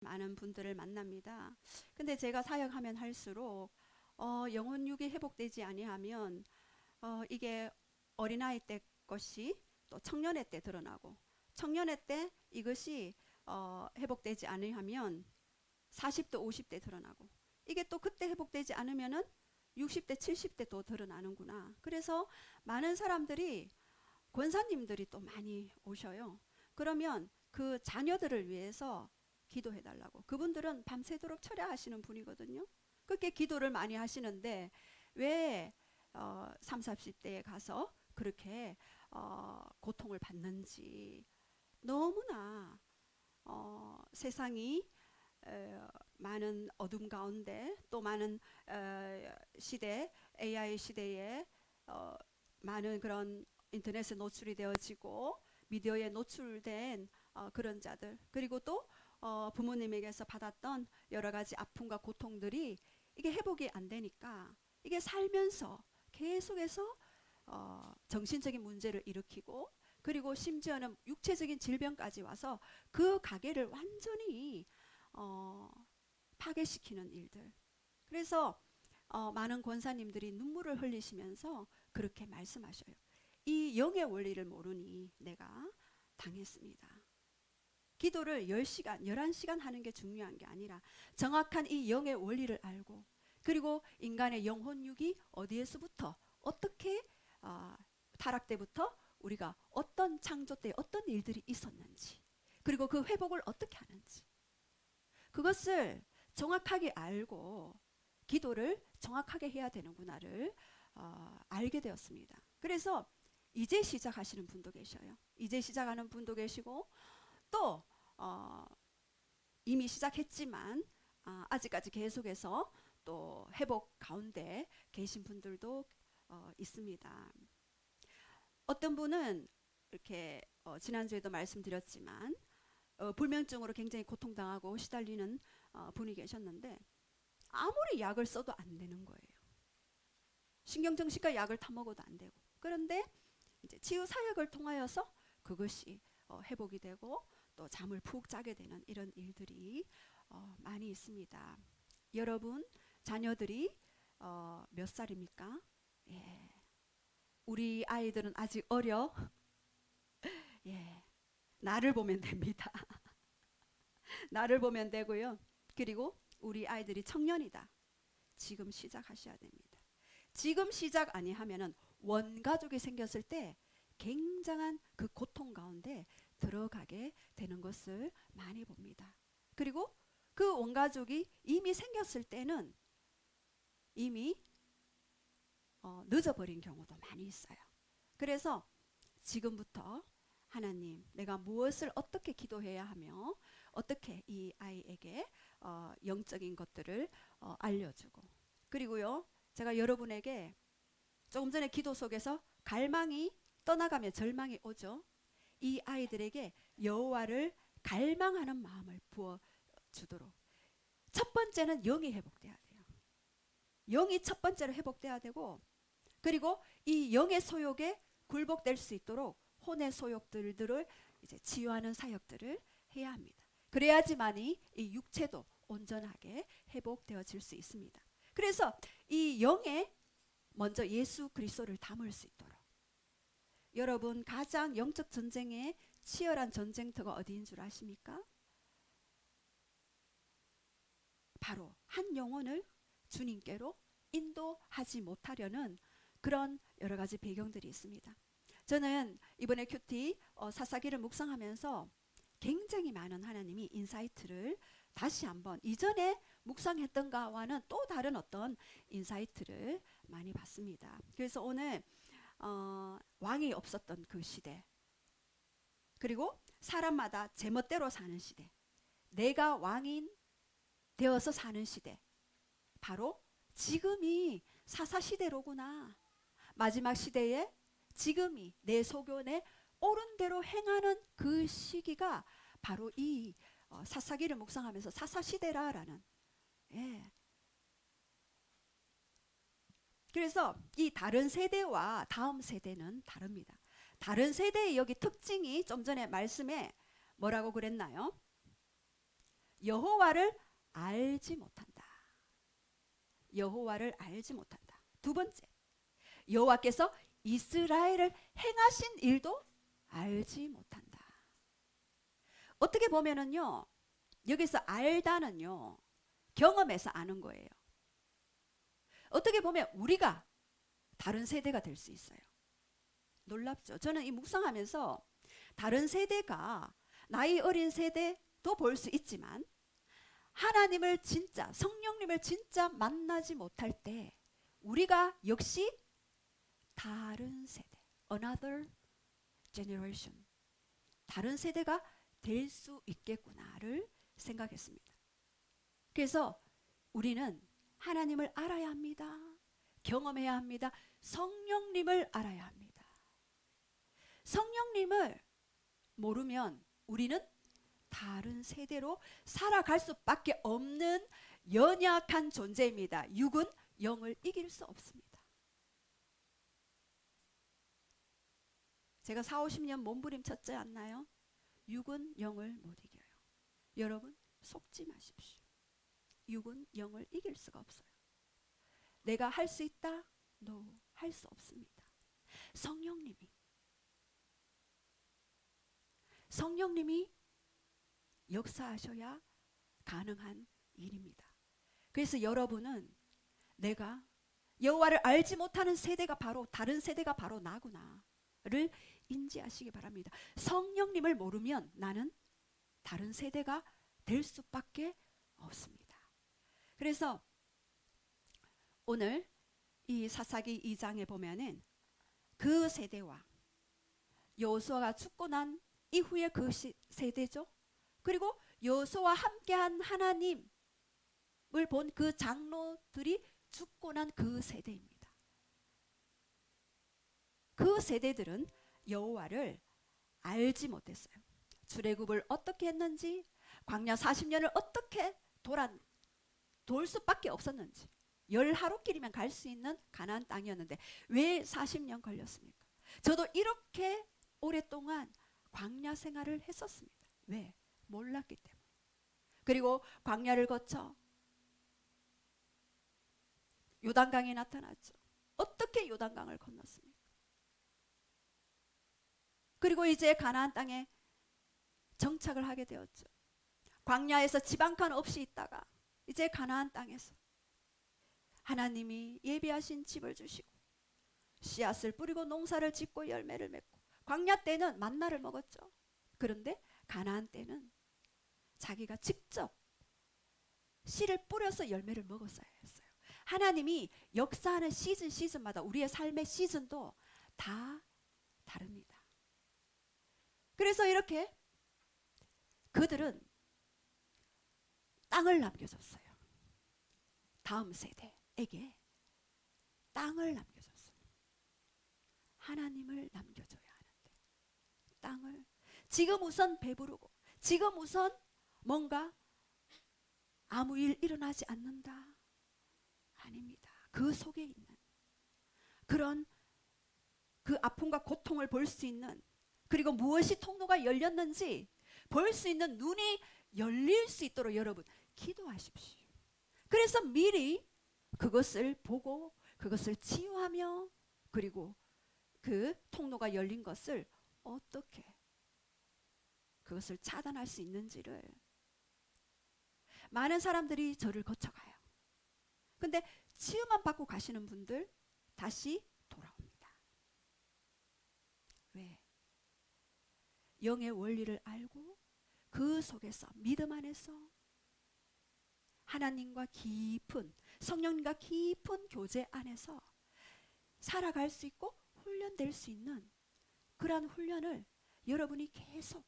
많은 분들을 만납니다. 근데 제가 사역하면 할수록 영혼 육이 회복되지 아니하면 이게 어린아이 때 것이 또 청년의 때 드러나고, 청년의 때 이것이 회복되지 아니하면 40대 50대 드러나고, 이게 또 그때 회복되지 않으면은 60대 70대 또 드러나는구나. 그래서 많은 사람들이, 권사님들이 또 많이 오셔요. 그러면 그 자녀들을 위해서 기도해 달라고. 그분들은 밤새도록 철야하시는 분이거든요. 그렇게 기도를 많이 하시는데 왜 3, 40대에 가서 그렇게 고통을 받는지, 너무나 세상이 많은 어둠 가운데, 또 많은 시대, AI 시대에 많은 그런 인터넷에 노출이 되어지고 미디어에 노출된 그런 자들, 그리고 또 부모님에게서 받았던 여러 가지 아픔과 고통들이 이게 회복이 안 되니까 이게 살면서 계속해서 정신적인 문제를 일으키고, 그리고 심지어는 육체적인 질병까지 와서 그 가게를 완전히 파괴시키는 일들. 그래서 많은 권사님들이 눈물을 흘리시면서 그렇게 말씀하셔요. 이 영의 원리를 모르니 내가 당했습니다. 기도를 10시간, 11시간 하는 게 중요한 게 아니라 정확한 이 영의 원리를 알고, 그리고 인간의 영혼육이 어디에서부터 어떻게 타락 때부터 우리가 어떤 창조 때 어떤 일들이 있었는지, 그리고 그 회복을 어떻게 하는지, 그것을 정확하게 알고 기도를 정확하게 해야 되는구나를 알게 되었습니다. 그래서 이제 시작하시는 분도 계셔요. 이제 시작하는 분도 계시고, 또 이미 시작했지만 아직까지 계속해서 또 회복 가운데 계신 분들도 있습니다. 어떤 분은 이렇게 지난주에도 말씀드렸지만 불면증으로 굉장히 고통당하고 시달리는 분이 계셨는데 아무리 약을 써도 안 되는 거예요. 신경정신과 약을 타먹어도 안 되고. 그런데 이제 치유 사역을 통하여서 그것이 회복이 되고 또 잠을 푹 자게 되는 이런 일들이 많이 있습니다. 여러분 자녀들이 몇 살입니까? 예. 우리 아이들은 아직 어려. 예. 나를 보면 됩니다. 나를 보면 되고요. 그리고 우리 아이들이 청년이다. 지금 시작하셔야 됩니다. 지금 시작 아니하면은 원가족이 생겼을 때 굉장한 그 고통 가운데 들어가게 되는 것을 많이 봅니다. 그리고 그 원가족이 이미 생겼을 때는 이미 늦어버린 경우도 많이 있어요. 그래서 지금부터 하나님, 내가 무엇을 어떻게 기도해야 하며 어떻게 이 아이에게 영적인 것들을 알려주고, 그리고요 제가 여러분에게 조금 전에 기도 속에서 갈망이 떠나가면 절망이 오죠. 이 아이들에게 여호와를 갈망하는 마음을 부어 주도록. 첫 번째는 영이 회복돼야 돼요. 영이 첫 번째로 회복돼야 되고, 그리고 이 영의 소욕에 굴복될 수 있도록 혼의 소욕들을 이제 치유하는 사역들을 해야 합니다. 그래야지만이 이 육체도 온전하게 회복되어질 수 있습니다. 그래서 이 영에 먼저 예수 그리스도를 담을 수 있도록. 여러분 가장 영적 전쟁에 치열한 전쟁터가 어디인 줄 아십니까? 바로 한 영혼을 주님께로 인도하지 못하려는 그런 여러 가지 배경들이 있습니다. 저는 이번에 큐티 사사기를 묵상하면서 굉장히 많은 하나님이 인사이트를 다시 한번 이전에 묵상했던 가와는 또 다른 어떤 인사이트를 많이 받습니다. 그래서 오늘 왕이 없었던 그 시대, 그리고 사람마다 제멋대로 사는 시대, 내가 왕인 되어서 사는 시대, 바로 지금이 사사시대로구나. 마지막 시대에 지금이 내 소견에 옳은 대로 행하는 그 시기가 바로 이 사사기를 묵상하면서 사사시대라라는. 예. 그래서 이 다른 세대와 다음 세대는 다릅니다. 다른 세대의 여기 특징이 좀 전에 말씀에 뭐라고 그랬나요? 여호와를 알지 못한다. 여호와를 알지 못한다. 두 번째, 여호와께서 이스라엘을 행하신 일도 알지 못한다. 어떻게 보면은요, 여기서 알다는요, 경험에서 아는 거예요. 어떻게 보면 우리가 다른 세대가 될 수 있어요. 놀랍죠? 저는 이 묵상하면서 다른 세대가 나이 어린 세대도 볼 수 있지만 하나님을 진짜, 성령님을 진짜 만나지 못할 때 우리가 역시 다른 세대, another generation, 다른 세대가 될 수 있겠구나를 생각했습니다. 그래서 우리는 하나님을 알아야 합니다. 경험해야 합니다. 성령님을 알아야 합니다. 성령님을 모르면 우리는 다른 세대로 살아갈 수밖에 없는 연약한 존재입니다. 육은 영을 이길 수 없습니다. 제가 40-50년 몸부림쳤지 않나요? 육은 영을 못 이겨요. 여러분 속지 마십시오. 육은 영을 이길 수가 없어요. 내가 할 수 있다? No, 할 수 없습니다. 성령님이 역사하셔야 가능한 일입니다. 그래서 여러분은 내가 여호와를 알지 못하는 세대가 바로 다른 세대가 바로 나구나를 인지하시기 바랍니다. 성령님을 모르면 나는 다른 세대가 될 수밖에 없습니다. 그래서 오늘 이 사사기 2장에 보면은 그 세대와 여호수아가 죽고 난 이후에 그 세대죠. 그리고 여호수아와 함께한 하나님을 본 그 장로들이 죽고 난 그 세대입니다. 그 세대들은 여호와를 알지 못했어요. 출애굽을 어떻게 했는지, 광야 40년을 어떻게 돌 수밖에 없었는지, 10하루길이면 갈 수 있는 가나안 땅이었는데 왜 40년 걸렸습니까? 저도 이렇게 오랫동안 광야 생활을 했었습니다. 왜? 몰랐기 때문에. 그리고 광야를 거쳐 요단강이 나타났죠. 어떻게 요단강을 건넜습니까? 그리고 이제 가나안 땅에 정착을 하게 되었죠. 광야에서 집 한 칸 없이 있다가 이제 가나안 땅에서 하나님이 예비하신 집을 주시고 씨앗을 뿌리고 농사를 짓고 열매를 맺고, 광야 때는 만나를 먹었죠. 그런데 가나안 때는 자기가 직접 씨를 뿌려서 열매를 먹었어야 했어요. 하나님이 역사하는 시즌마다 우리의 삶의 시즌도 다 다릅니다. 그래서 이렇게 그들은 땅을 남겨줬어요. 다음 세대에게 땅을 남겨줬어요. 하나님을 남겨줘야 하는데 땅을 지금 우선 배부르고 지금 우선 뭔가 아무 일 일어나지 않는다. 아닙니다. 그 속에 있는 그런 그 아픔과 고통을 볼 수 있는, 그리고 무엇이 통로가 열렸는지 볼 수 있는 눈이 열릴 수 있도록 여러분 기도하십시오. 그래서 미리 그것을 보고 그것을 치유하며, 그리고 그 통로가 열린 것을 어떻게 그것을 차단할 수 있는지를, 많은 사람들이 저를 거쳐가요. 근데 치유만 받고 가시는 분들 다시 돌아옵니다. 왜? 영의 원리를 알고 그 속에서 믿음 안에서 하나님과 깊은, 성령님과 깊은 교제 안에서 살아갈 수 있고 훈련될 수 있는 그러한 훈련을 여러분이 계속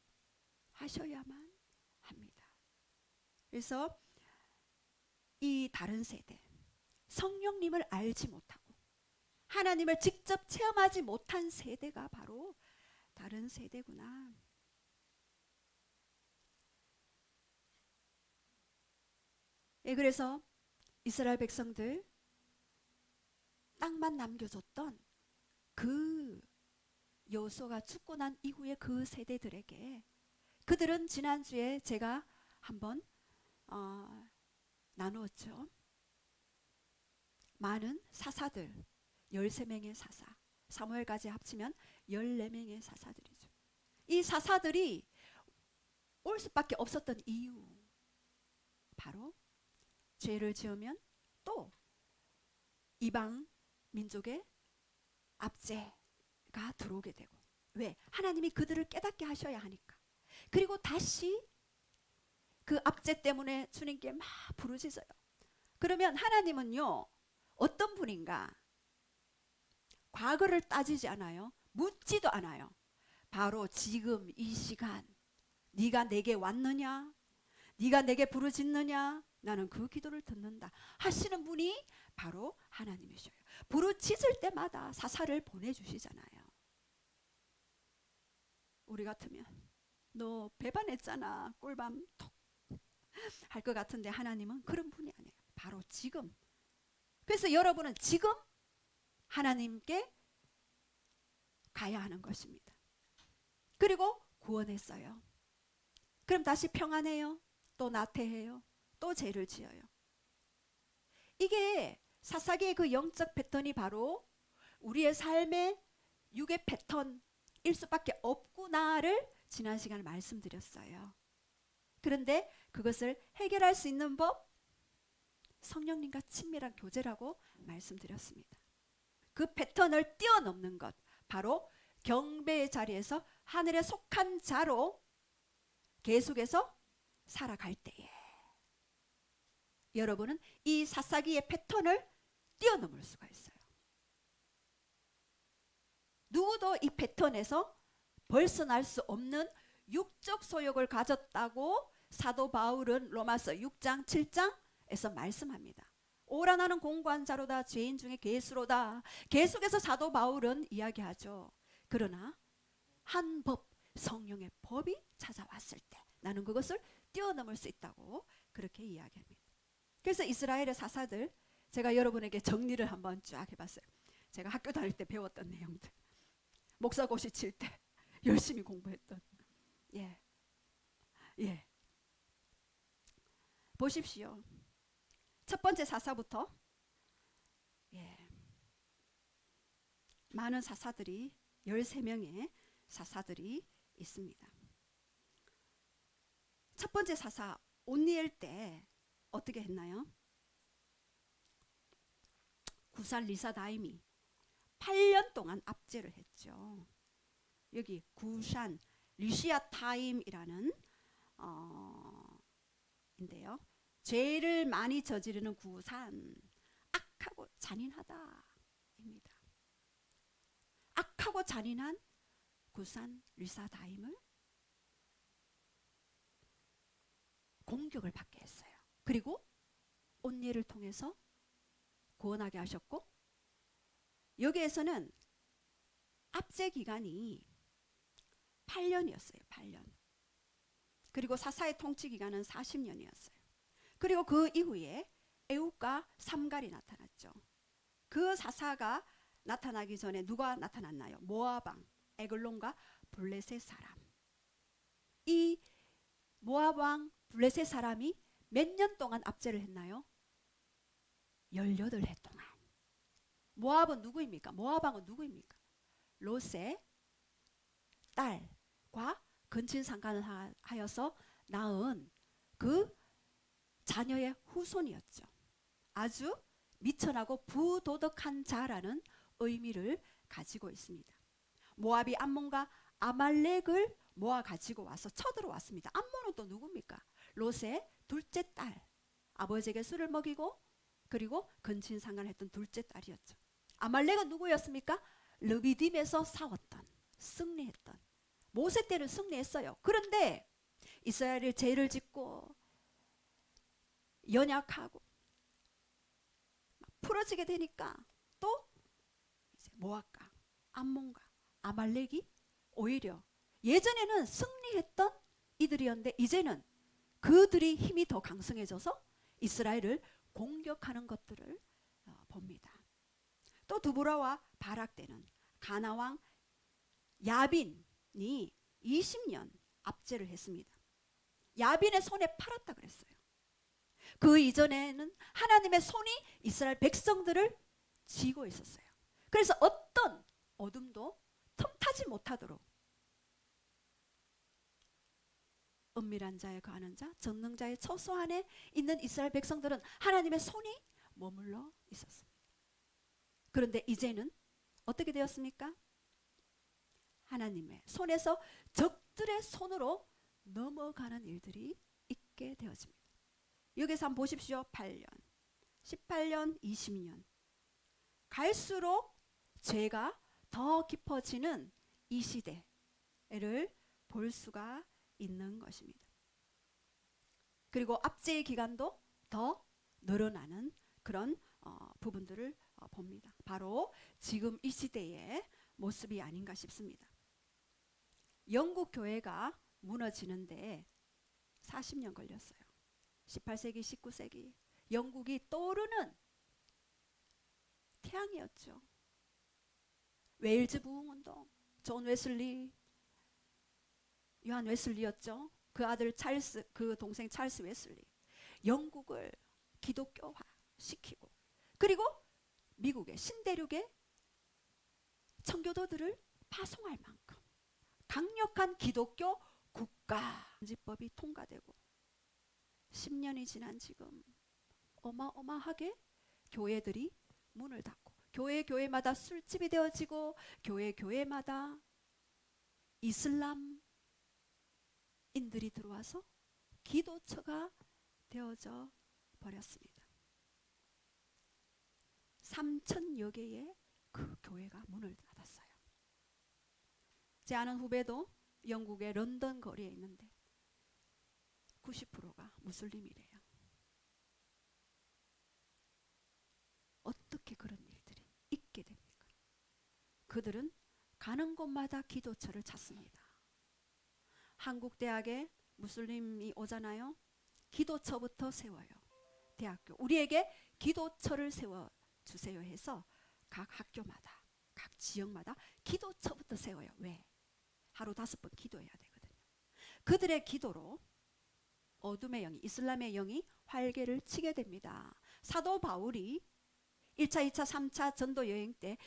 하셔야만 합니다. 그래서 이 다른 세대, 성령님을 알지 못하고 하나님을 직접 체험하지 못한 세대가 바로 다른 세대구나. 예, 그래서 이스라엘 백성들 땅만 남겨줬던 그 여호수아가 죽고 난 이후에 그 세대들에게, 그들은 지난주에 제가 한번 나누었죠. 많은 사사들, 13명의 사사, 사무엘까지 합치면 14명의 사사들이죠. 이 사사들이 올 수밖에 없었던 이유, 바로 죄를 지으면 또 이방 민족의 압제가 들어오게 되고, 왜? 하나님이 그들을 깨닫게 하셔야 하니까. 그리고 다시 그 압제 때문에 주님께 막 부르짖어요. 그러면 하나님은요, 어떤 분인가? 과거를 따지지 않아요. 묻지도 않아요. 바로 지금 이 시간 네가 내게 왔느냐? 네가 내게 부르짖느냐? 나는 그 기도를 듣는다 하시는 분이 바로 하나님이셔요. 부르짖을 때마다 사사를 보내주시잖아요. 우리 같으면 너 배반했잖아, 꿀밤 톡 할 것 같은데 하나님은 그런 분이 아니에요. 바로 지금. 그래서 여러분은 지금 하나님께 가야 하는 것입니다. 그리고 구원했어요. 그럼 다시 평안해요? 또 나태해요? 또 죄를 지어요? 이게 사사기의 그 영적 패턴이 바로 우리의 삶의 육의 패턴일 수밖에 없구나를 지난 시간에 말씀드렸어요. 그런데 그것을 해결할 수 있는 법, 성령님과 친밀한 교제라고 말씀드렸습니다. 그 패턴을 뛰어넘는 것, 바로 경배의 자리에서 하늘에 속한 자로 계속해서 살아갈 때에 여러분은 이 사사기의 패턴을 뛰어넘을 수가 있어요. 누구도 이 패턴에서 벗어날 수 없는 육적 소욕을 가졌다고 사도 바울은 로마서 6장 7장에서 말씀합니다. 오라 나는 공고한 자로다, 죄인 중에 괴수로다. 계속해서 사도 바울은 이야기하죠. 그러나 한 법, 성령의 법이 찾아왔을 때 나는 그것을 뛰어넘을 수 있다고 그렇게 이야기합니다. 그래서 이스라엘의 사사들, 제가 여러분에게 정리를 한번 쫙 해봤어요. 제가 학교 다닐 때 배웠던 내용들, 목사고시 칠 때 열심히 공부했던, 예. 보십시오. 첫 번째 사사부터 많은 사사들이 13명의 사사들이 있습니다. 첫 번째 사사 온니엘 때 어떻게 했나요? 구산 리사다임이 8년 동안 압제를 했죠. 여기 구산 리시아타임이라는 인데요. 죄를 많이 저지르는 구산, 악하고 잔인하다입니다. 악하고 잔인한 구산 리사다임을 공격을 받게 했어요. 그리고 온니엘을 통해서 구원하게 하셨고, 여기에서는 압제 기간이 8년이었어요. 8년. 그리고 사사의 통치 기간은 40년이었어요. 그리고 그 이후에 에욱과 삼갈이 나타났죠. 그 사사가 나타나기 전에 누가 나타났나요? 모압 왕 에글론과 블레셋 사람. 이 모압 왕 블레셋 사람이 몇 년 동안 압제를 했나요? 18해 동안. 모압은 누구입니까? 모압 왕은 누구입니까? 롯의 딸과 근친상간을 하여서 낳은 그 자녀의 후손이었죠. 아주 미천하고 부도덕한 자라는 의미를 가지고 있습니다. 모압이 암몬과 아말렉을 모아 가지고 와서 쳐들어왔습니다. 암몬은 또 누굽니까? 롯의 둘째 딸, 아버지에게 술을 먹이고 그리고 근친상간을 했던 둘째 딸이었죠. 아말렉은 누구였습니까? 르비딤에서 싸웠던, 승리했던. 모세 때는 승리했어요. 그런데 이스라엘이 죄를 짓고 연약하고 풀어지게 되니까 또 이제 모압과 암몬과 아말렉이 오히려 예전에는 승리했던 이들이었는데 이제는 그들이 힘이 더 강성해져서 이스라엘을 공격하는 것들을 봅니다. 또 드보라와 바락 때는 가나왕 야빈이 20년 압제를 했습니다. 야빈의 손에 팔았다 그랬어요. 그 이전에는 하나님의 손이 이스라엘 백성들을 쥐고 있었어요. 그래서 어떤 어둠도 틈타지 못하도록 은밀한 자에 거하는 자, 전능자의 처소 안에 있는 이스라엘 백성들은 하나님의 손이 머물러 있었습니다. 그런데 이제는 어떻게 되었습니까? 하나님의 손에서 적들의 손으로 넘어가는 일들이 있게 되어집니다. 여기서 한번 보십시오. 8년, 18년, 20년 갈수록 죄가 더 깊어지는 이 시대를 볼 수가 있는 것입니다. 그리고 압제의 기간도 더 늘어나는 그런 부분들을 봅니다. 바로 지금 이 시대의 모습이 아닌가 싶습니다. 영국 교회가 무너지는데 40년 걸렸어요. 18세기, 19세기 영국이 떠오르는 태양이었죠. 웨일즈 부흥운동, 존 웨슬리, 요한 웨슬리였죠. 그 아들 찰스, 그 동생 찰스 웨슬리, 영국을 기독교화 시키고, 그리고 미국의 신대륙의 청교도들을 파송할 만큼 강력한 기독교 국가지법이 통과되고 10년이 지난 지금 어마어마하게 교회들이 문을 닫고 교회마다 술집이 되어지고 교회마다 이슬람인들이 들어와서 기도처가 되어져 버렸습니다. 3,000여 개의 그 교회가 문을 닫았어요. 제 아는 후배도 영국의 런던 거리에 있는데 90%가 무슬림이래요. 어떻게 그런 일들이 있게 됩니까? 그들은 가는 곳마다 기도처를 찾습니다. 한국 대학에 무슬림이 오잖아요. 기도처부터 세워요. 대학교 우리에게 기도처를 세워주세요 해서 각 학교마다 각 지역마다 기도처부터 세워요. 왜? 하루 5번 기도해야 되거든요. 그들의 기도로 어둠의 영이, 이슬람의 영이 활개를 치게 됩니다. 사도 바울이 1차, 2차, 3차 전도 여행 때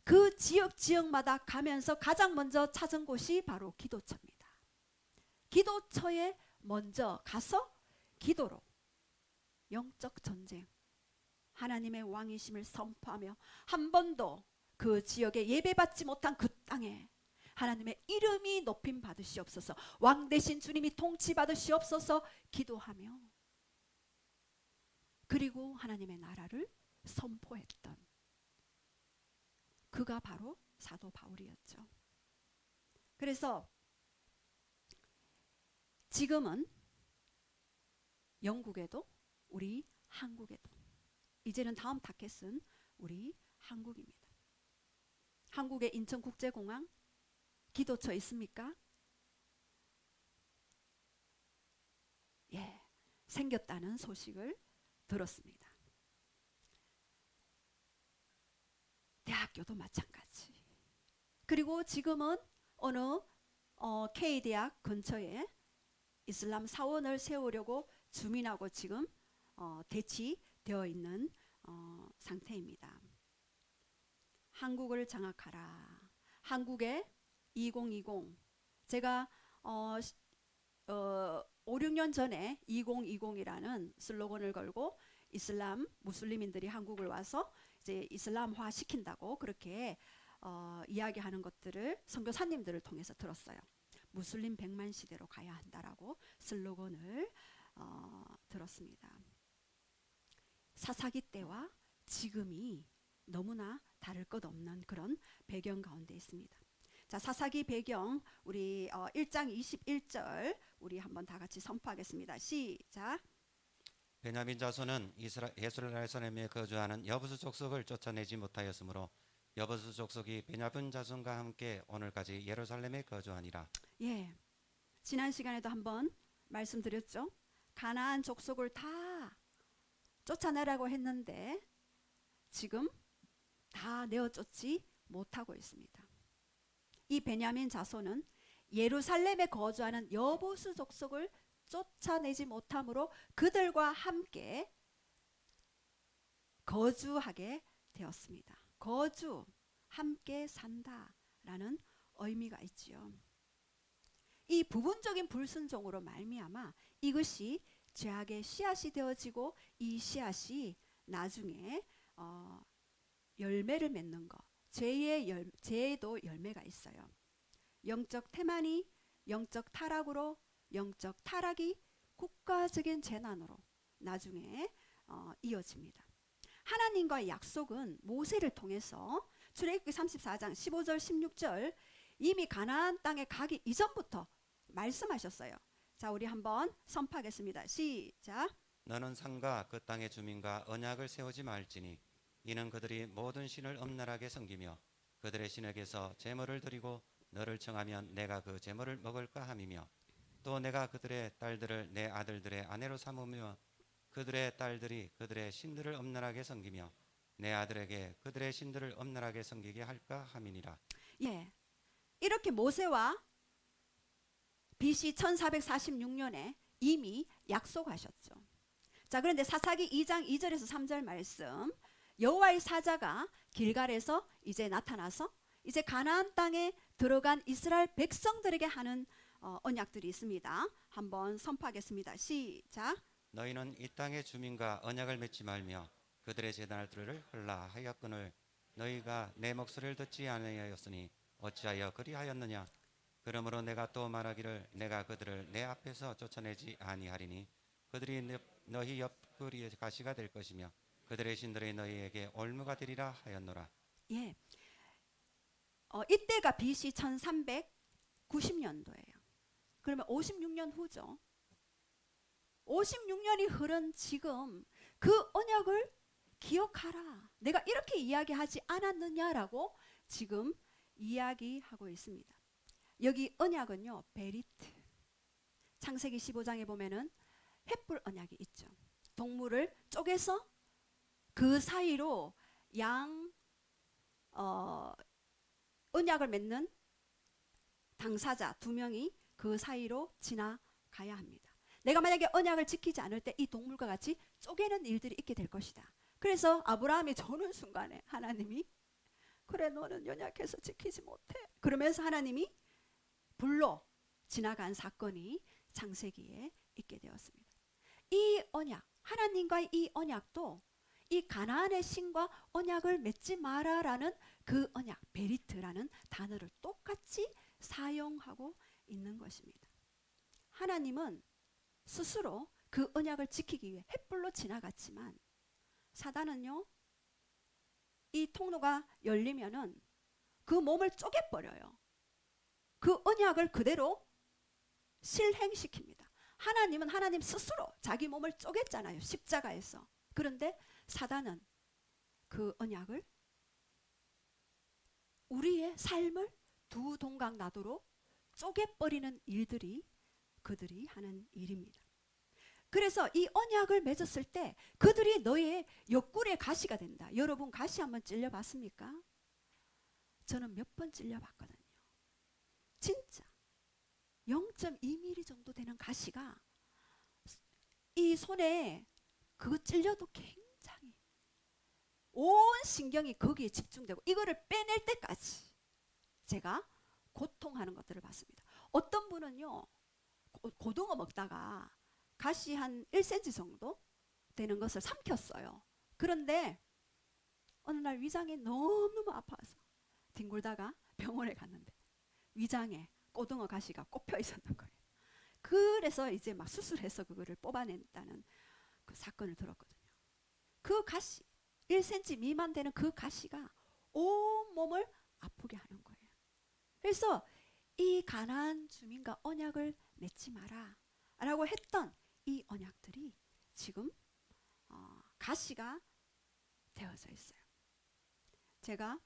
그 지역마다 가면서 가장 먼저 찾은 곳이 바로 기도처입니다. 기도처에 먼저 가서 기도로 영적 전쟁, 하나님의 왕이심을 선포하며 한 번도 그 지역에 예배받지 못한 그 땅에 하나님의 이름이 높임 받으시옵소서, 왕 대신 주님이 통치 받으시옵소서 기도하며, 그리고 하나님의 나라를 선포했던 그가 바로 사도 바울이었죠. 그래서 지금은 영국에도 우리 한국에도 이제는 다음 타겟은 우리 한국입니다. 한국의 인천국제공항 기도처 있습니까? 예, 생겼다는 소식을 들었습니다. 대학교도 마찬가지. 그리고 지금은 어느 K대학 근처에 이슬람 사원을 세우려고 주민하고 지금 대치되어 있는 상태입니다. 한국을 장악하라. 한국의 2020. 제가 5, 6년 전에 2020이라는 슬로건을 걸고 이슬람 무슬림인들이 한국을 와서 이제 이슬람화 시킨다고 그렇게 이야기하는 것들을 선교사님들을 통해서 들었어요. 무슬림 100만 시대로 가야 한다라고 슬로건을 들었습니다. 사사기 때와 지금이 너무나 다를 것 없는 그런 배경 가운데 있습니다. 자, 사사기 배경 우리 1장 21절 우리 한번 다 같이 선포하겠습니다. 시작. 베냐민 자손은 예루살렘에 거주하는 여부수 족속을 쫓아내지 못하였으므로 여부수 족속이 베냐민 자손과 함께 오늘까지 예루살렘에 거주하니라. 예, 지난 시간에도 한번 말씀드렸죠. 가나안 족속을 다 쫓아내라고 했는데 지금 다 내어쫓지 못하고 있습니다. 이 베냐민 자손은 예루살렘에 거주하는 여부수 족속을 쫓아내지 못함으로 그들과 함께 거주하게 되었습니다. 거주, 함께 산다라는 의미가 있지요. 이 부분적인 불순종으로 말미암아 이것이 죄악의 씨앗이 되어지고 이 씨앗이 나중에 열매를 맺는 것, 죄에도 열매가 있어요. 영적 태만이 영적 타락으로, 영적 타락이 국가적인 재난으로 나중에 이어집니다. 하나님과의 약속은 모세를 통해서 출애굽기 34장 15절 16절 이미 가나안 땅에 가기 이전부터 말씀하셨어요. 자, 우리 한번 선포하겠습니다. 시작. 너는 산과 그 땅의 주민과 언약을 세우지 말지니 이는 그들이 모든 신을 엄랄하게 섬기며 그들의 신에게서 제물을 드리고 너를 청하면 내가 그 제물을 먹을까 함이며 또 내가 그들의 딸들을 내 아들들의 아내로 삼으며 그들의 딸들이 그들의 신들을 엄랄하게 섬기며 내 아들에게 그들의 신들을 엄랄하게 섬기게 할까 함이니라. 예, 이렇게 모세와 BC 1446년에 이미 약속하셨죠. 자, 그런데 사사기 2장 2절에서 3절 말씀, 여호와의 사자가 길갈에서 이제 나타나서 이제 가나안 땅에 들어간 이스라엘 백성들에게 하는 언약들이 있습니다. 한번 선포하겠습니다. 시작. 너희는 이 땅의 주민과 언약을 맺지 말며 그들의 제단들을 헐라 하였거늘 너희가 내 목소리를 듣지 아니하였으니 어찌하여 그리하였느냐. 그러므로 내가 또 말하기를 내가 그들을 내 앞에서 쫓아내지 아니하리니 그들이 너희 옆구리의 가시가 될 것이며 그들의 신들이 너희에게 올무가 되리라 하였노라. 예, 이때가 BC 1390년도예요. 그러면 56년 후죠. 56년이 흐른 지금 그 언약을 기억하라. 내가 이렇게 이야기하지 않았느냐라고 지금 이야기하고 있습니다. 여기 언약은요, 베리트. 창세기 15장에 보면은 횃불 언약이 있죠. 동물을 쪼개서 그 사이로 언약을 맺는 당사자 2명이 그 사이로 지나가야 합니다. 내가 만약에 언약을 지키지 않을 때 이 동물과 같이 쪼개는 일들이 있게 될 것이다. 그래서 아브라함이 저는 순간에 하나님이 그래 너는 연약해서 지키지 못해. 그러면서 하나님이 불로 지나간 사건이 창세기에 있게 되었습니다. 이 언약, 하나님과의 이 언약도 이 가나안의 신과 언약을 맺지 마라라는 그 언약, 베리트라는 단어를 똑같이 사용하고 있는 것입니다. 하나님은 스스로 그 언약을 지키기 위해 횃불로 지나갔지만 사단은요, 이 통로가 열리면은 그 몸을 쪼개버려요. 그 언약을 그대로 실행시킵니다. 하나님은 하나님 스스로 자기 몸을 쪼갰잖아요. 십자가에서. 그런데 사단은 그 언약을 우리의 삶을 두 동강 나도로 쪼개버리는 일들이 그들이 하는 일입니다. 그래서 이 언약을 맺었을 때 그들이 너의 옆구리에 가시가 된다. 여러분 가시 한번 찔려봤습니까? 저는 몇 번 찔려봤거든요. 진짜 0.2mm 정도 되는 가시가 이 손에 그거 찔려도 굉장히 온 신경이 거기에 집중되고 이거를 빼낼 때까지 제가 고통하는 것들을 봤습니다. 어떤 분은요, 고등어 먹다가 가시 한 1cm 정도 되는 것을 삼켰어요. 그런데 어느 날 위장이 너무너무 아파서 뒹굴다가 병원에 갔는데 위장에 고등어 가시가 꼽혀 있었는 거예요. 그래서 이제 막 수술해서 그거를 뽑아낸다는 그 사건을 들었거든요. 그 가시 1cm 미만 되는 그 가시가 온 몸을 아프게 하는 거예요. 그래서 이 가나안 주민과 언약을 맺지 마라 라고 했던 이 언약들이 지금 가시가 되어져 있어요. 제가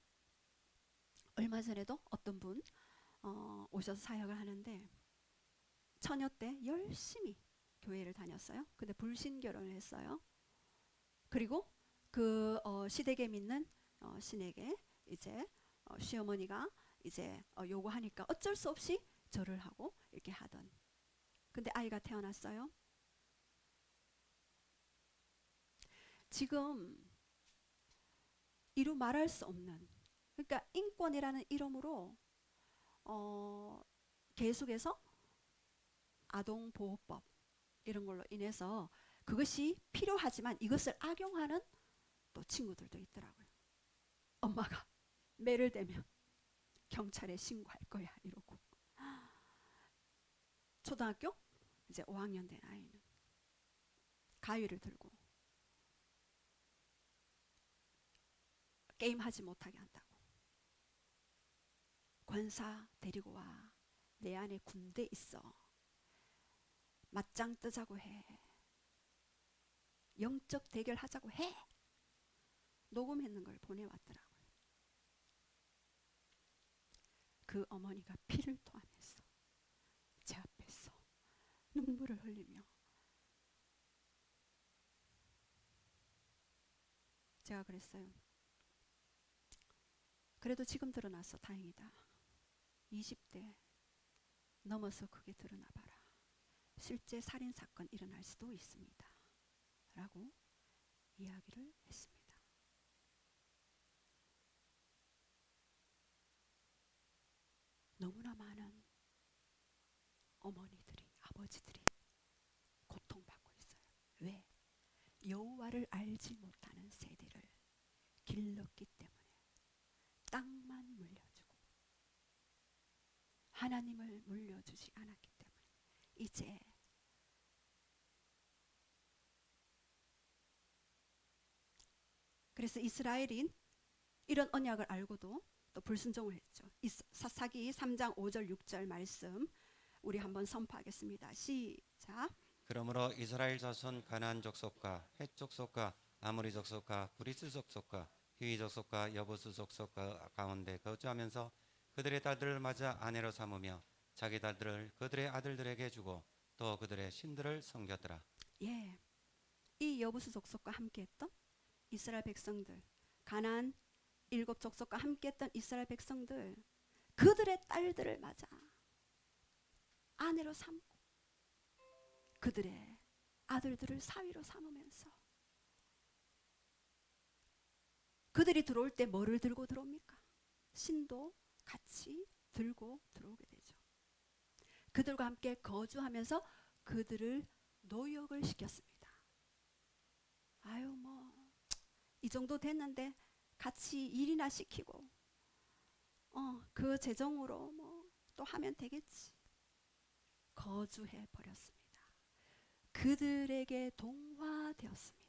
얼마 전에도 어떤 분 오셔서 사역을 하는데 처녀 때 열심히 교회를 다녔어요. 근데 불신 결혼을 했어요. 그리고 그 시댁에 믿는 신에게 이제 시어머니가 이제 요구하니까 어쩔 수 없이 절을 하고 이렇게 하던. 근데 아이가 태어났어요. 지금 이루 말할 수 없는, 그러니까 인권이라는 이름으로 계속해서 아동보호법 이런 걸로 인해서 그것이 필요하지만 이것을 악용하는 또 친구들도 있더라고요. 엄마가 매를 대면 경찰에 신고할 거야 이러고. 초등학교 이제 5학년 된 아이는 가위를 들고 게임하지 못하게 한다고. 권사 데리고 와. 내 안에 군대 있어. 맞짱 뜨자고 해. 영적 대결하자고 해. 녹음했는 걸 보내왔더라고요. 그 어머니가 피를 토하면서 제 앞에서 눈물을 흘리며, 제가 그랬어요. 그래도 지금 드러났어. 다행이다. 20대 넘어서 그게 드러나 봐라. 실제 살인사건 일어날 수도 있습니다. 라고 이야기를 했습니다. 너무나 많은 어머니들이, 아버지들이 고통받고 있어요. 왜? 여호와를 알지 못하는 세대를 길렀기 때문에. 땅만 물려주고 하나님을 물려주지 않았기 때문에. 이제 그래서 이스라엘인 이런 언약을 알고도 또 불순종을 했죠. 사사기 3장 5절 6절 말씀 우리 한번 선포하겠습니다. 시작. 그러므로 이스라엘 자손 가나안 족속과 헷 족속과 아모리 족속과 브리스 족속과 히위 족속과 여부스 족속 가운데 거주하면서 그들의 딸들을 맞아 아내로 삼으며 자기 딸들을 그들의 아들들에게 주고 또 그들의 신들을 섬겼더라. 예, 이 여부스 족속과 함께했던 이스라엘 백성들, 가나안 7족속과 함께했던 이스라엘 백성들, 그들의 딸들을 맞아 아내로 삼고 그들의 아들들을 사위로 삼으면서 그들이 들어올 때 뭐를 들고 들어옵니까? 신도 같이 들고 들어오게 되죠. 그들과 함께 거주하면서 그들을 노역을 시켰습니다. 아유 뭐 이 정도 됐는데 같이 일이나 시키고 그 재정으로 뭐 또 하면 되겠지. 거주해 버렸습니다. 그들에게 동화되었습니다.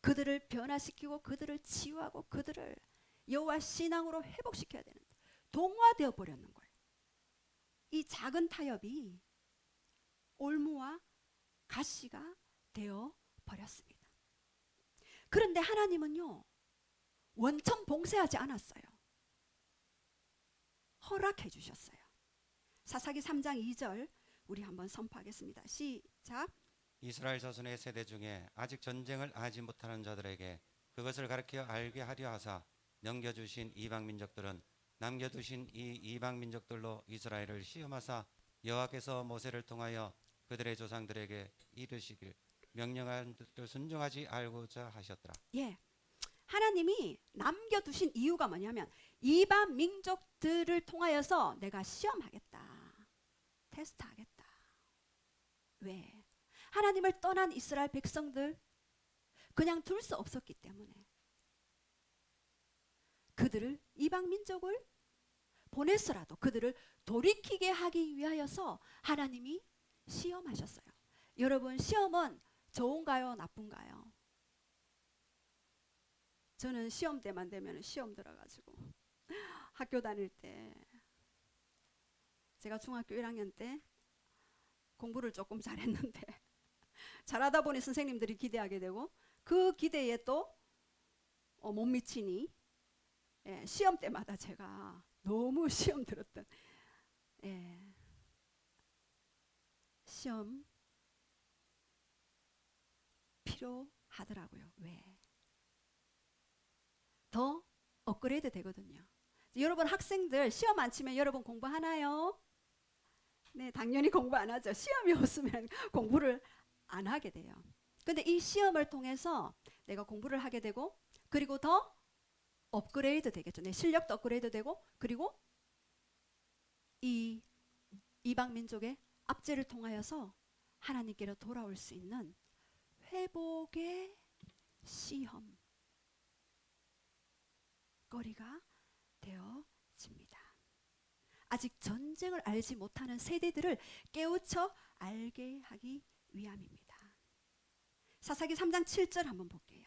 그들을 변화시키고 그들을 치유하고 그들을 여호와 신앙으로 회복시켜야 되는데 동화되어 버렸는 거예요. 이 작은 타협이 올무와 가시가 되어 버렸습니다. 그런데 하나님은요, 원천 봉쇄하지 않았어요. 허락해 주셨어요. 사사기 3장 2절 우리 한번 선포하겠습니다. 시작. 이스라엘 자손의 세대 중에 아직 전쟁을 알지 못하는 자들에게 그것을 가르쳐 알게 하려 하사 넘겨주신 이방 민족들은 남겨두신 이 이방 민족들로 이스라엘을 시험하사 여호와께서 모세를 통하여 그들의 조상들에게 이르시길 명령한 뜻을 순종하지 알고자 하셨더라. 예, 하나님이 남겨두신 이유가 뭐냐면 이방 민족들을 통하여서 내가 시험하겠다, 테스트하겠다. 왜? 하나님을 떠난 이스라엘 백성들 그냥 둘 수 없었기 때문에 그들을, 이방 민족을 보내서라도 그들을 돌이키게 하기 위하여서 하나님이 시험하셨어요. 여러분, 시험은 좋은가요, 나쁜가요? 저는 시험 때만 되면 시험 들어가지고 학교 다닐 때, 제가 중학교 1학년 때 공부를 조금 잘했는데 잘하다 보니 선생님들이 기대하게 되고 그 기대에 또 못 미치니 시험 때마다 제가 너무 시험 들었던 시험 필요하더라고요. 왜? 더 업그레이드 되거든요. 여러분 학생들 시험 안 치면 여러분 공부하나요? 네, 당연히 공부 안 하죠. 시험이 없으면 공부를 안 하게 돼요. 근데 이 시험을 통해서 내가 공부를 하게 되고 그리고 더 업그레이드 되겠죠. 내 실력도 업그레이드 되고 그리고 이 이방 민족의 압제를 통하여서 하나님께로 돌아올 수 있는 회복의 시험 거리가 되어집니다. 아직 전쟁을 알지 못하는 세대들을 깨우쳐 알게 하기 위함입니다. 사사기 3장 7절 한번 볼게요.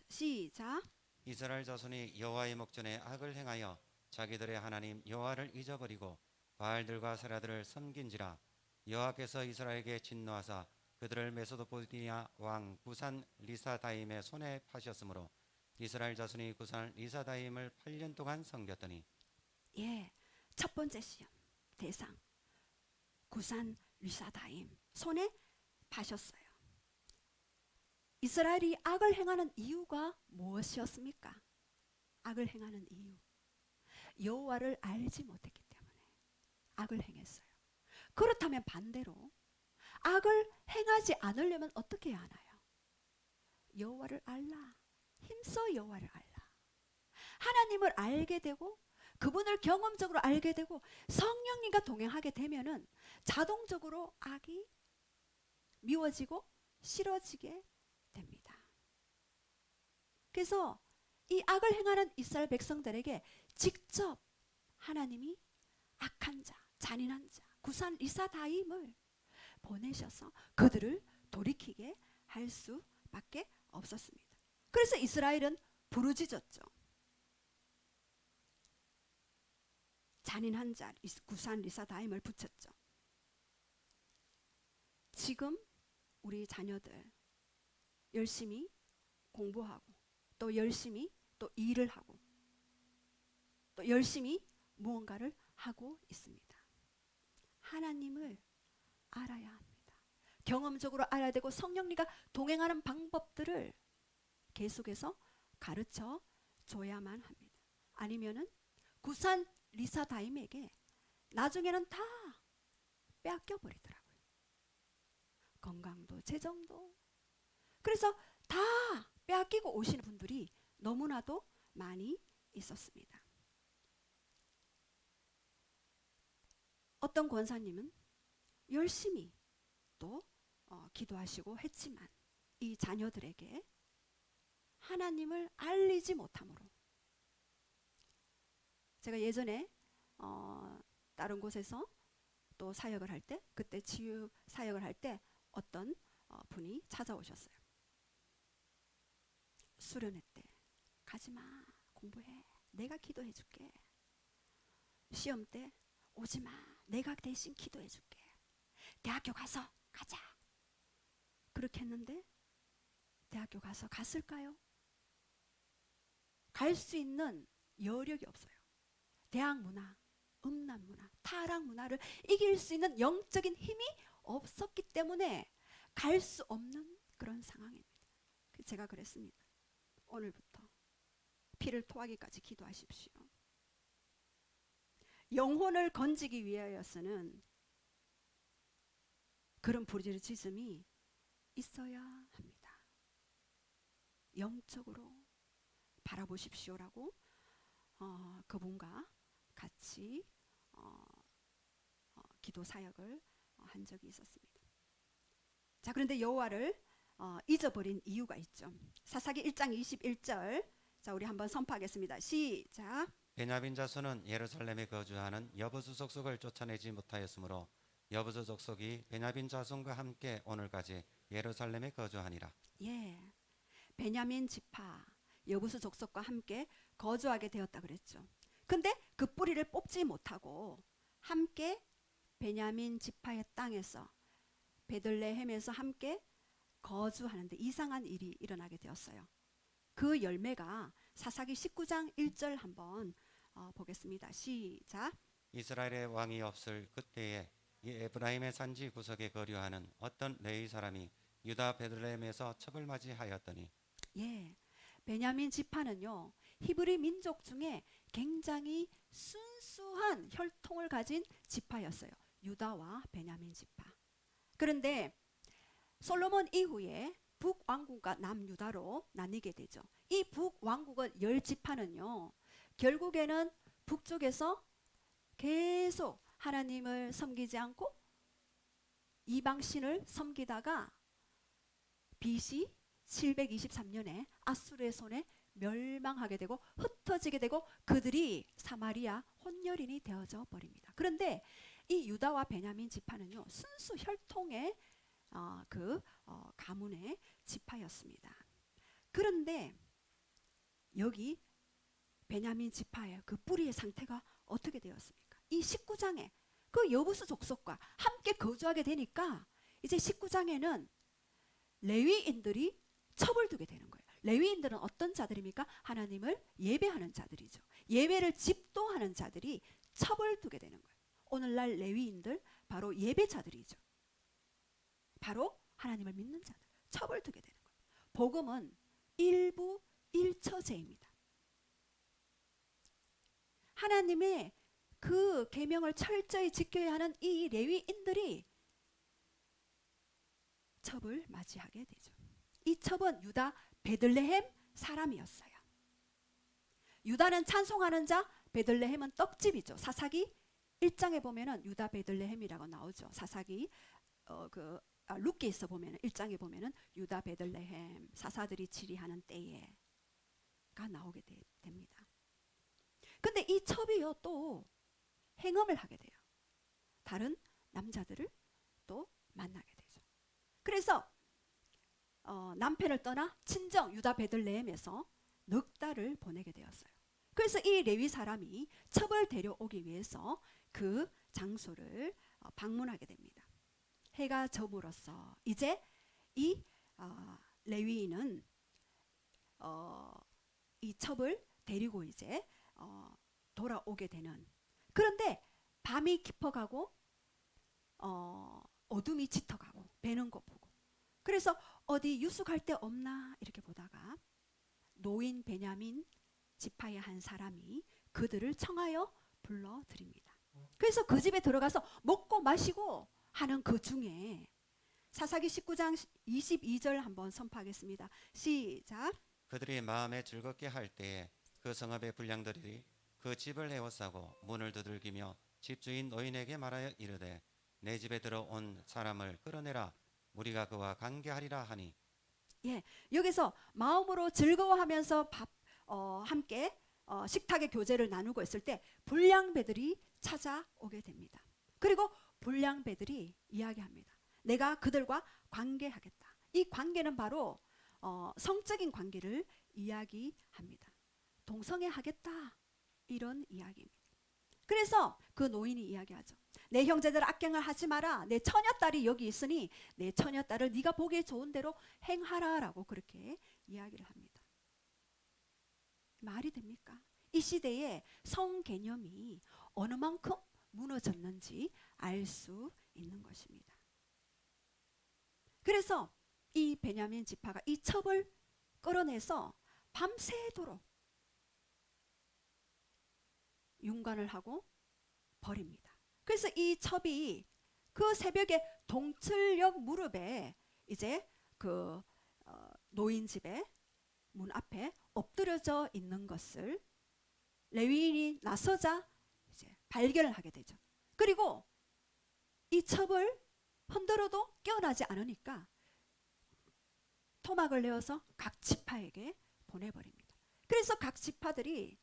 시작. 이스라엘 자손이 여호와의 목전에 악을 행하여 자기들의 하나님 여호와를 잊어버리고 바알들과 세라들을 섬긴지라. 여호와께서 이스라엘에게 진노하사 그들을 메소도포미아 왕 구산 리사다임의 손에 파셨으므로 이스라엘 자손이 구산 리사다임을 8년 동안 섬겼더니. 예, 첫 번째 시험 대상 구산 리사다임 손에 파셨어요. 이스라엘이 악을 행하는 이유가 무엇이었습니까? 악을 행하는 이유, 여호와를 알지 못했기 때문에 악을 행했어요. 그렇다면 반대로 악을 행하지 않으려면 어떻게 해야 하나요? 여호와를 알라, 힘써 여호와를 알라. 하나님을 알게 되고 그분을 경험적으로 알게 되고 성령님과 동행하게 되면은 자동적으로 악이 미워지고 싫어지게 됩니다. 그래서 이 악을 행하는 이스라엘 백성들에게 직접 하나님이 악한 자, 잔인한 자, 구산 리사다임을 보내셔서 그들을 돌이키게 할 수밖에 없었습니다. 그래서 이스라엘은 부르짖었죠. 잔인한 자, 구산 리사다임을 붙였죠. 지금 우리 자녀들 열심히 공부하고 또 열심히 또 일을 하고 또 열심히 무언가를 하고 있습니다. 하나님을 알아야 합니다. 경험적으로 알아야 되고 성령님과 동행하는 방법들을 계속해서 가르쳐 줘야만 합니다. 아니면은 구산 리사다임에게 나중에는 다 빼앗겨 버리더라고요. 건강도 재정도. 그래서 다 빼앗기고 오시는 분들이 너무나도 많이 있었습니다. 어떤 권사님은 열심히 또 기도하시고 했지만 이 자녀들에게 하나님을 알리지 못함으로, 제가 예전에 다른 곳에서 또 사역을 할 때, 그때 치유 사역을 할 때 어떤 분이 찾아오셨어요. 수련회 때 가지마, 공부해, 내가 기도해 줄게. 시험 때 오지마, 내가 대신 기도해 줄게. 대학교 가서 가자. 그렇게 했는데 대학교 가서 갔을까요? 갈 수 있는 여력이 없어요. 대학 문화, 음란 문화, 타락 문화를 이길 수 있는 영적인 힘이 없었기 때문에 갈 수 없는 그런 상황입니다. 제가 그랬습니다. 오늘부터 피를 토하기까지 기도하십시오. 영혼을 건지기 위하여서는 그런 부르짖음이 있어야 합니다. 영적으로 바라보십시오라고 그분과 같이 기도 사역을 한 적이 있었습니다. 자, 그런데 여호와를 잊어버린 이유가 있죠. 사사기 1장 21절. 자, 우리 한번 선포하겠습니다. 시작. 베냐민 자손은 예루살렘에 거주하는 여부수 족속을 쫓아내지 못하였으므로 여부수 족속이 베냐민 자손과 함께 오늘까지 예루살렘에 거주하니라. 예, 베냐민 지파 여부수 족속과 함께 거주하게 되었다 그랬죠. 근데 그 뿌리를 뽑지 못하고 함께 베냐민 지파의 땅에서 베들레헴에서 함께 거주하는데 이상한 일이 일어나게 되었어요. 그 열매가 사사기 19장 1절 한번 보겠습니다. 시작. 이스라엘의 왕이 없을 그때에 이 에브라임의 산지 구석에 거류하는 어떤 레위 사람이 유다 베들레헴에서 첩을 맞이하였더니. 예, 베냐민 지파는요 히브리 민족 중에 굉장히 순수한 혈통을 가진 지파였어요. 유다와 베냐민 지파. 그런데 솔로몬 이후에 북왕국과 남유다로 나뉘게 되죠. 이 북왕국은 10지파는요. 결국에는 북쪽에서 계속 하나님을 섬기지 않고 이방신을 섬기다가 BC 723년에 아수르의 손에 멸망하게 되고 흩어지게 되고 그들이 사마리아 혼혈인이 되어져 버립니다. 그런데 이 유다와 베냐민 지파는요. 순수 혈통의 가문의 지파였습니다. 그런데 여기 베냐민 지파의 그 뿌리의 상태가 어떻게 되었습니까? 이 19장에 그 여부수 족속과 함께 거주하게 되니까 이제 19장에는 레위인들이 첩을 두게 되는 거예요. 레위인들은 어떤 자들입니까? 하나님을 예배하는 자들이죠. 예배를 집도하는 자들이 첩을 두게 되는 거예요. 오늘날 레위인들 바로 예배자들이죠. 바로 하나님을 믿는 자들, 첩을 두게 되는 거예요. 복음은 일부 일처제입니다. 하나님의 그 계명을 철저히 지켜야 하는 이 레위인들이 첩을 맞이하게 되죠. 이 첩은 유다 베들레헴 사람이었어요. 유다는 찬송하는 자, 베들레헴은 떡집이죠. 사사기 1장에 보면은 유다 베들레헴이라고 나오죠. 사사기 룻기에서 보면은 1장에 보면은 유다 베들레헴 사사들이 지리하는 때에가 나오게 됩니다. 근데 이 첩이요 또 행음을 하게 돼요. 다른 남자들을 또 만나게 되죠. 그래서 남편을 떠나 친정 유다 베들레헴에서 넉 달을 보내게 되었어요. 그래서 이 레위 사람이 첩을 데려오기 위해서 그 장소를 방문하게 됩니다. 해가 져므로써 이제 이 레위인은 이 첩을 데리고 이제 돌아오게 되는. 그런데 밤이 깊어가고 어둠이 짙어가고 배는 고프고 그래서 어디 유숙할 데 없나 이렇게 보다가 노인 베냐민 지파의 한 사람이 그들을 청하여 불러드립니다. 그래서 그 집에 들어가서 먹고 마시고 하는 그 중에 사사기 19장 22절 한번 선포하겠습니다. 시작. 그들이 마음에 즐겁게 할 때에 그 성읍의 불량들이 그 집을 에워싸고 문을 두들기며 집주인 노인에게 말하여 이르되 내 집에 들어온 사람을 끌어내라 우리가 그와 관계하리라 하니. 예, 여기서 마음으로 즐거워하면서 함께 식탁의 교제를 나누고 있을 때 불량배들이 찾아오게 됩니다. 그리고 불량배들이 이야기합니다. 내가 그들과 관계하겠다. 이 관계는 바로 성적인 관계를 이야기합니다. 동성애하겠다 이런 이야기입니다. 그래서 그 노인이 이야기하죠. 내 형제들 악행을 하지 마라. 내 처녀딸이 여기 있으니 내 처녀딸을 네가 보기에 좋은 대로 행하라라고 그렇게 이야기를 합니다. 말이 됩니까? 이 시대에 성 개념이 어느 만큼 무너졌는지 알 수 있는 것입니다. 그래서 이 베냐민 지파가 이 첩을 끌어내서 밤새도록 윤관을 하고 버립니다. 그래서 이 첩이 그 새벽에 동틀녘 무릎에 이제 그 노인 집의 문 앞에 엎드려져 있는 것을 레위인이 나서자 이제 발견을 하게 되죠. 그리고 이 첩을 흔들어도 깨어나지 않으니까 토막을 내어서 각 지파에게 보내버립니다. 그래서 각 지파들이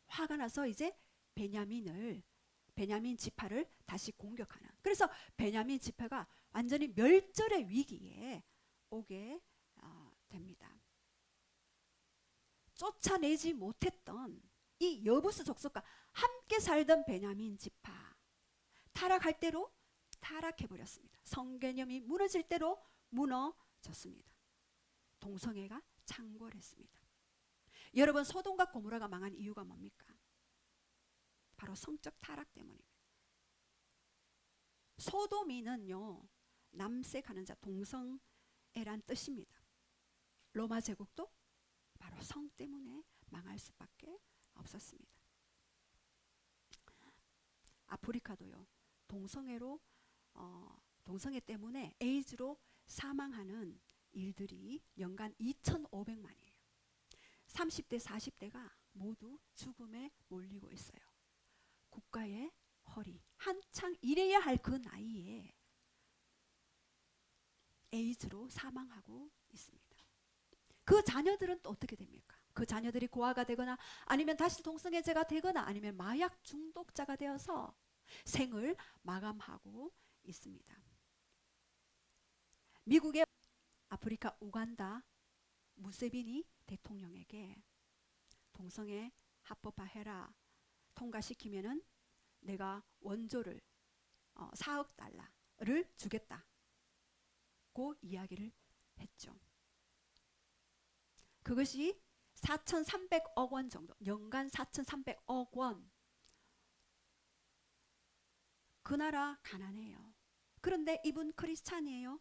화가 나서 이제 베냐민 지파를 다시 공격하는. 그래서 베냐민 지파가 완전히 멸절의 위기에 오게 됩니다. 쫓아내지 못했던 이 여부수 족속과 함께 살던 베냐민 지파 타락할 대로 타락해버렸습니다. 성개념이 무너질 대로 무너졌습니다. 동성애가 창궐했습니다. 여러분 소돔과 고모라가 망한 이유가 뭡니까? 바로 성적 타락 때문입니다. 소돔이는요 남색하는 자 동성애란 뜻입니다. 로마 제국도 바로 성 때문에 망할 수밖에 없었습니다. 아프리카도요. 동성애로 동성애 때문에 에이즈로 사망하는 일들이 연간 2,500만이에요. 30대, 40대가 모두 죽음에 몰리고 있어요. 국가의 허리, 한창 일해야 할 그 나이에 에이즈로 사망하고 있습니다. 그 자녀들은 또 어떻게 됩니까? 그 자녀들이 고아가 되거나 아니면 다시 동성애자가 되거나 아니면 마약 중독자가 되어서 생을 마감하고 있습니다. 미국의 아프리카 우간다 무세비니 대통령에게 동성애 합법화해라, 통과시키면은 내가 원조를 4억 달러를 주겠다고 이야기를 했죠. 그것이 4,300억 원 정도, 연간 4,300억 원. 그 나라 가난해요. 그런데 이분 크리스찬이에요.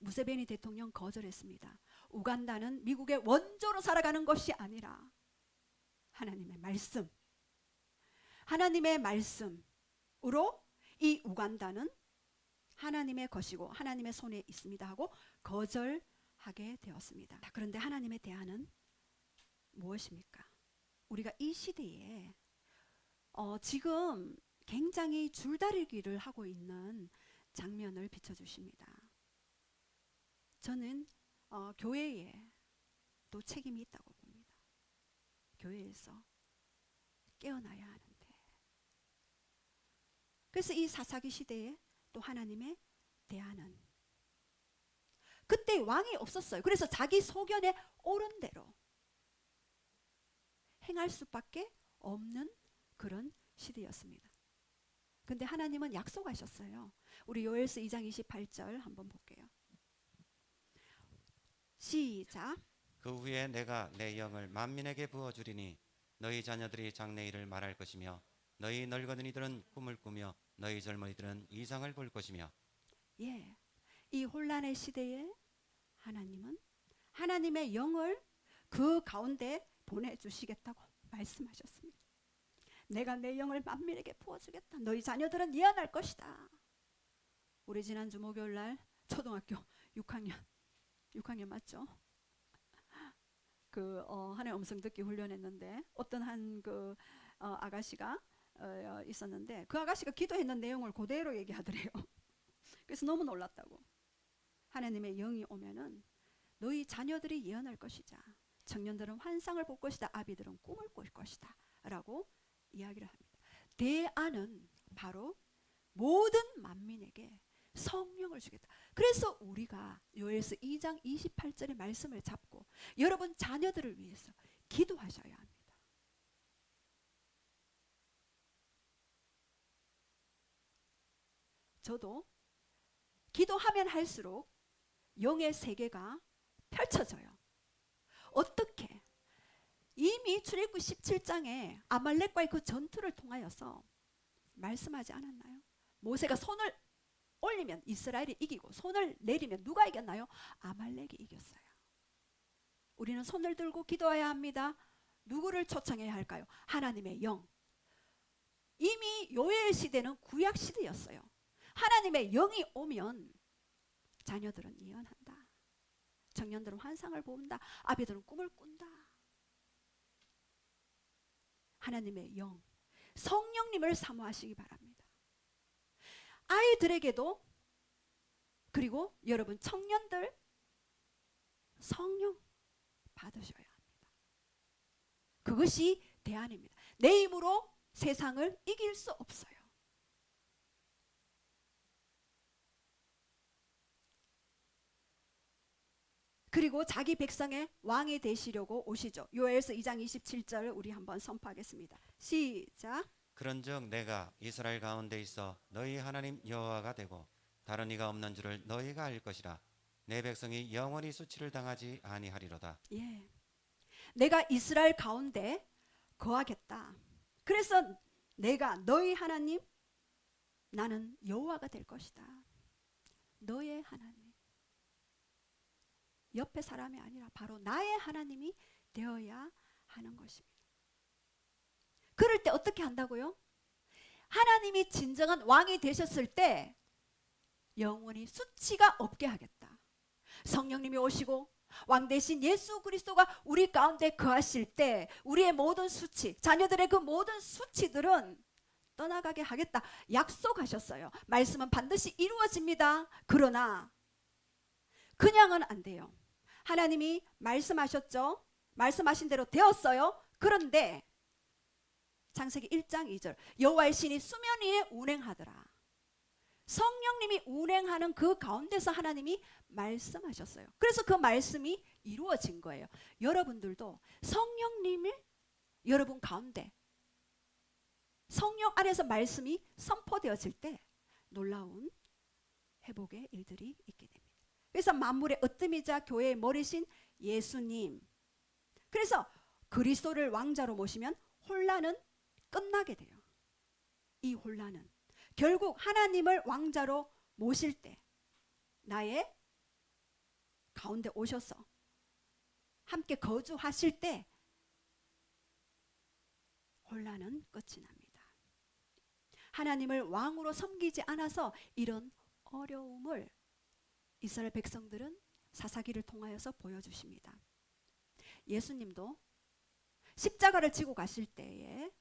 무세베니 대통령 거절했습니다. 우간다는 미국의 원조로 살아가는 것이 아니라 하나님의 말씀, 하나님의 말씀으로 이 우간다는 하나님의 것이고 하나님의 손에 있습니다 하고 거절하게 되었습니다. 그런데 하나님의 대안은 무엇입니까? 우리가 이 시대에 지금 굉장히 줄다리기를 하고 있는 장면을 비춰주십니다. 저는 교회에 또 책임이 있다고 봅니다. 교회에서 깨어나야 하는데. 그래서 이 사사기 시대에 또 하나님의 대안은 그때 왕이 없었어요. 그래서 자기 소견에 옳은 대로 행할 수밖에 없는 그런 시대였습니다. 근데 하나님은 약속하셨어요. 우리 요엘서 2장 28절 한번 볼게요. 시작. 그 후에 내가 내 영을 만민에게 부어주리니 너희 자녀들이 장래일을 말할 것이며 너희 늙은이들은 꿈을 꾸며 너희 젊은이들은 이상을 볼 것이며. 예, 이 혼란의 시대에 하나님은 하나님의 영을 그 가운데 보내주시겠다고 말씀하셨습니다. 내가 내 영을 만민에게 부어주겠다. 너희 자녀들은 예언할 것이다. 우리 지난주 목요일날 초등학교 6학년 맞죠? 하나님 음성 듣기 훈련했는데 어떤 한 아가씨가 있었는데 그 아가씨가 기도했는 내용을 그대로 얘기하더래요. 그래서 너무 놀랐다고. 하나님의 영이 오면은 너희 자녀들이 예언할 것이자 청년들은 환상을 볼 것이다. 아비들은 꿈을 꿀 것이다. 라고 이야기를 합니다. 대안은 바로 모든 만민에게 성령을 주겠다. 그래서 우리가 요엘서 2장 28절의 말씀을 잡고 여러분 자녀들을 위해서 기도하셔야 합니다. 저도 기도하면 할수록 영의 세계가 펼쳐져요. 어떻게? 이미 출애굽 17장에 아말렉과의 그 전투를 통하여서 말씀하지 않았나요? 모세가 손을 올리면 이스라엘이 이기고 손을 내리면 누가 이겼나요? 아말렉이 이겼어요. 우리는 손을 들고 기도해야 합니다. 누구를 초청해야 할까요? 하나님의 영. 이미 요엘 시대는 구약 시대였어요. 하나님의 영이 오면 자녀들은 예언한다. 청년들은 환상을 본다. 아비들은 꿈을 꾼다. 하나님의 영, 성령님을 사모하시기 바랍니다. 아이들에게도 그리고 여러분 청년들 성령 받으셔야 합니다. 그것이 대안입니다. 내 힘으로 세상을 이길 수 없어요. 그리고 자기 백성의 왕이 되시려고 오시죠. 요엘서 2장 27절 우리 한번 선포하겠습니다. 시작. 그런즉 내가 이스라엘 가운데 있어 너희 하나님 여호와가 되고 다른 이가 없는 줄을 너희가 알 것이라. 내 백성이 영원히 수치를 당하지 아니하리로다. 예, 내가 이스라엘 가운데 거하겠다. 그래서 내가 너희 하나님, 나는 여호와가 될 것이다. 너의 하나님. 옆에 사람이 아니라 바로 나의 하나님이 되어야 하는 것입니다. 그럴 때 어떻게 한다고요? 하나님이 진정한 왕이 되셨을 때 영원히 수치가 없게 하겠다. 성령님이 오시고 왕 대신 예수 그리스도가 우리 가운데 거하실 때 우리의 모든 수치, 자녀들의 그 모든 수치들은 떠나가게 하겠다 약속하셨어요. 말씀은 반드시 이루어집니다. 그러나 그냥은 안 돼요. 하나님이 말씀하셨죠. 말씀하신 대로 되었어요. 그런데 창세기 1장 2절 여호와의 신이 수면 위에 운행하더라. 성령님이 운행하는 그 가운데서 하나님이 말씀하셨어요. 그래서 그 말씀이 이루어진 거예요. 여러분들도 성령님이 여러분 가운데 성령 안에서 말씀이 선포되어질 때 놀라운 회복의 일들이 있게 됩니다. 그래서 만물의 으뜸이자 교회의 머리신 예수님. 그래서 그리스도를 왕자로 모시면 혼란은 끝나게 돼요. 이 혼란은 결국 하나님을 왕자로 모실 때 나의 가운데 오셔서 함께 거주하실 때 혼란은 끝이 납니다. 하나님을 왕으로 섬기지 않아서 이런 어려움을 이스라엘 백성들은 사사기를 통하여서 보여주십니다. 예수님도 십자가를 지고 가실 때에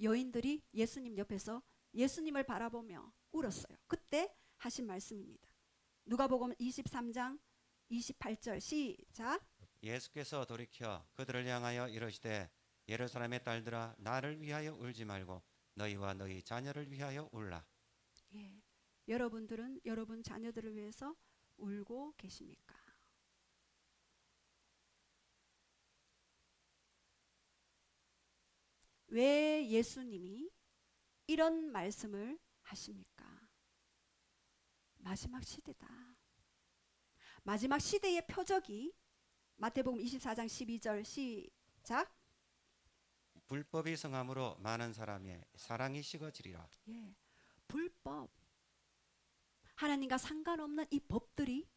여인들이 예수님 옆에서 예수님을 바라보며 울었어요. 그때 하신 말씀입니다. 누가복음 23장 28절 시작. 예수께서 돌이켜 그들을 향하여 이르시되 예루살렘의 딸들아 나를 위하여 울지 말고 너희와 너희 자녀를 위하여 울라. 예, 여러분들은 여러분 자녀들을 위해서 울고 계십니까? 왜 예수님이 이런 말씀을 하십니까? 마지막 시대다. 마지막 시대의 표적이 마태복음 24장 12절 시작. 불법이 성함으로 많은 사람의 사랑이 식어지리라. 예, 불법. 하나님과 상관없는 이 법들이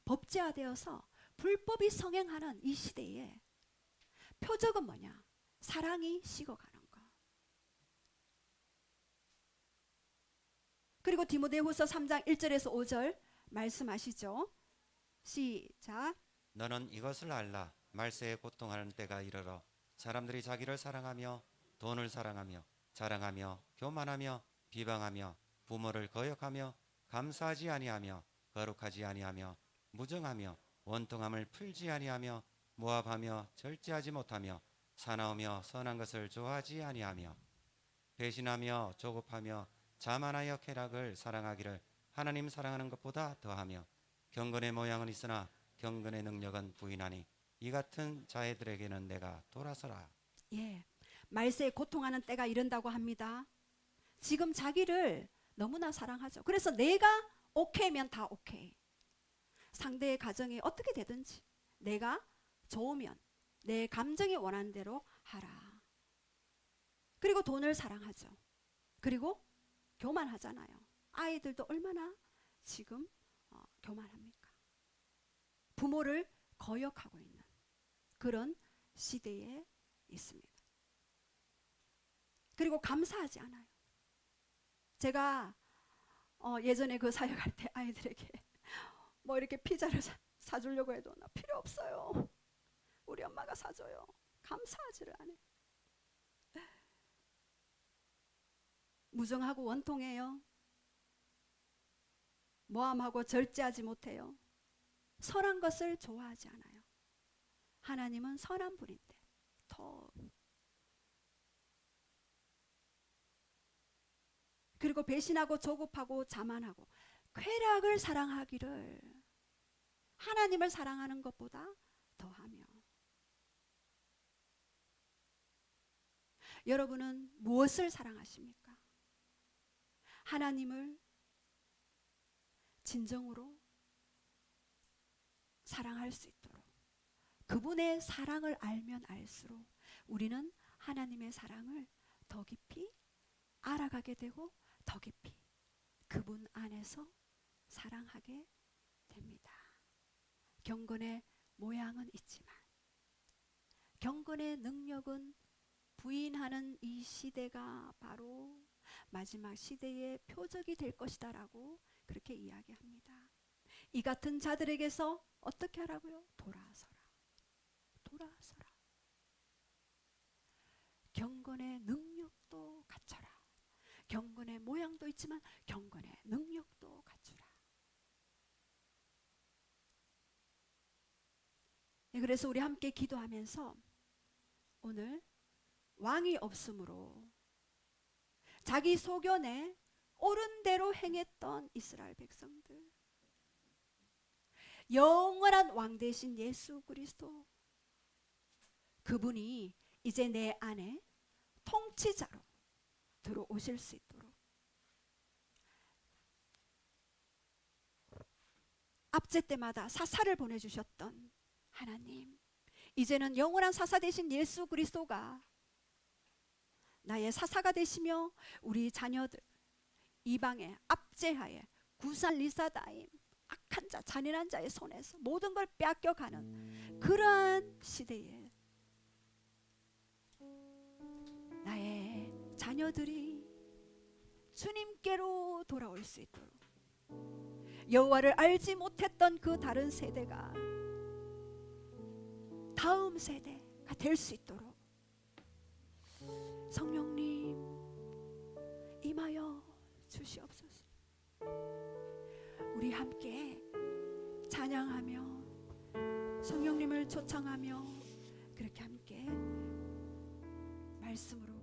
법제화되어서 불법이 성행하는 이 시대에 표적은 뭐냐? 사랑이 식어가는 것. 그리고 디모데후서 3장 1절에서 5절 말씀하시죠. 시작. 너는 이것을 알라. 말세에 고통하는 때가 이르러 사람들이 자기를 사랑하며 돈을 사랑하며 자랑하며 교만하며 비방하며 부모를 거역하며 감사하지 아니하며 거룩하지 아니하며 무정하며 원통함을 풀지 아니하며 모압하며 절제하지 못하며 사나우며 선한 것을 좋아하지 아니하며 배신하며 조급하며 자만하여 쾌락을 사랑하기를 하나님 사랑하는 것보다 더하며 경건의 모양은 있으나 경건의 능력은 부인하니 이 같은 자애들에게는 내가 돌아서라. 예, 말세에 고통하는 때가 이른다고 합니다. 지금 자기를 너무나 사랑하죠. 그래서 내가 오케이면 다 오케이. 상대의 가정이 어떻게 되든지 내가 좋으면 내 감정이 원하는 대로 하라. 그리고 돈을 사랑하죠. 그리고 교만하잖아요. 아이들도 얼마나 지금 교만합니까? 부모를 거역하고 있는 그런 시대에 있습니다. 그리고 감사하지 않아요. 제가 예전에 그 사역할 때 아이들에게 뭐 이렇게 피자를 사주려고 해도 나 필요 없어요. 우리 엄마가 사줘요. 감사하지를 않아요. 무정하고 원통해요. 모함하고 절제하지 못해요. 선한 것을 좋아하지 않아요. 하나님은 선한 분인데 더 그리고 배신하고 조급하고 자만하고 쾌락을 사랑하기를 하나님을 사랑하는 것보다 더하며 여러분은 무엇을 사랑하십니까? 하나님을 진정으로 사랑할 수 있도록 그분의 사랑을 알면 알수록 우리는 하나님의 사랑을 더 깊이 알아가게 되고 더 깊이 그분 안에서 사랑하게 됩니다. 경건의 모양은 있지만 경건의 능력은 부인하는 이 시대가 바로 마지막 시대의 표적이 될 것이다라고 그렇게 이야기합니다. 이 같은 자들에게서 어떻게 하라고요? 돌아서라. 돌아서라. 경건의 능력도 갖춰라. 경건의 모양도 있지만 경건의 능력도 갖추라. 네, 그래서 우리 함께 기도하면서 오늘 왕이 없으므로 자기 소견에 옳은 대로 행했던 이스라엘 백성들, 영원한 왕 되신 예수 그리스도, 그분이 이제 내 안에 통치자로 들어오실 수 있도록 압제 때마다 사사를 보내주셨던 하나님, 이제는 영원한 사사 되신 예수 그리스도가 나의 사사가 되시며 우리 자녀들 이방의 압제하에 구살리사다임 악한 자 잔인한 자의 손에서 모든 걸 빼앗겨가는 그러한 시대에 나의 자녀들이 주님께로 돌아올 수 있도록, 여호와를 알지 못했던 그 다른 세대가 다음 세대가 될 수 있도록 성령님 임하여 주시옵소서. 우리 함께 찬양하며 성령님을 초청하며 그렇게 함께 말씀으로